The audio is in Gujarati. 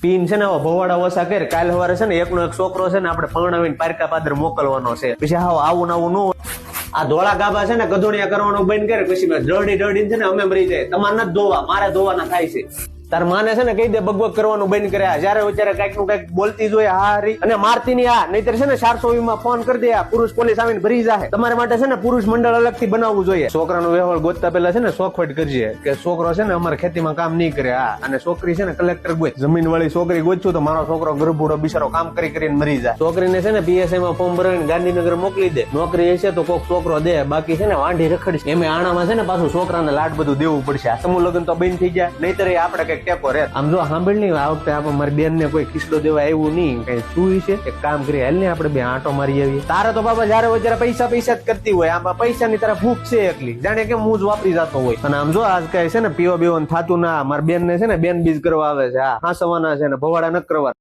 પીન છે ને ભવાડા ઓછા કરે. કાલ સવારે છે ને એકનો એક છોકરો છે ને આપણે પરણાવીને પારકા પાદર મોકલવાનો છે. પછી આવું નવું નું આ ધોળા ગાભા છે ને ગધોડિયા કરવાનું બંધ કરે પછી ડરડી છે ને અમે મરી જાય. તમારે નથી ધોવા, મારે ધોવાના થાય છે. તાર માને છે ને કહી દે બગબગ કરવાનું બંધ કરે. જયારે વિચારે કઈક નું કઈક બોલતી જોઈએ હારી અને મારતી ની. નહીતર છે ને 420 માં ફોન કરી દે. પુરુષ પોલીસ આવીને ભરી જાય. તમારા માટે છે ને પુરુષ મંડળ અલગ થી બનાવવું જોઈએ. છોકરાનો વ્યવહાર ગોતતા પેલા છે ને શોખવટ કરજે કે છોકરો છે ને અમારે ખેતીમાં કામ નહીં કરે. અને છોકરી છે ને કલેક્ટર ગોત. જમીન વાળી છોકરી ગોતશું તો મારો છોકરો ગર્ભુડો બિચારો કામ કરીને મરી જાય. છોકરીને છે ને પીએસઆઈ માં ફોર્મ ભરાવીને ગાંધીનગર મોકલી દે. નોકરી હશે તો કોઈક છોકરો દે, બાકી છે ને વાંઢી રખડી. એમ આણામાં છે ને પાછું છોકરાને લાડ બધું દેવું પડશે. આ સમૂહ લગ્ન તો બંધ થઈ ગયા. નહીતર આપણે કઈક ટેકો રહે. આમ જો સાંભળ નહીં, આ વખતે આપણે મારી બેન ને કોઈ ખીસડો દેવા આવ્યું નહીં. કઈ શું છે એક કામ કરી હાલ ને આપણે બે આંટો મારી આવીએ. તારે તો બાબા જયારે વધારે પૈસા જ કરતી હોય. આમાં પૈસા ની તરફ ભૂખ છે એકલી, જાણે કે હું જ વાપરી જતો હોય. અને આમ જો આજ કઈ છે ને પીવા બીવાનું થતું ના. મારી બેન ને છે ને બેન બીજ કરવા આવે છે. હા સવાના છે ને ભવાડા ન કરવા.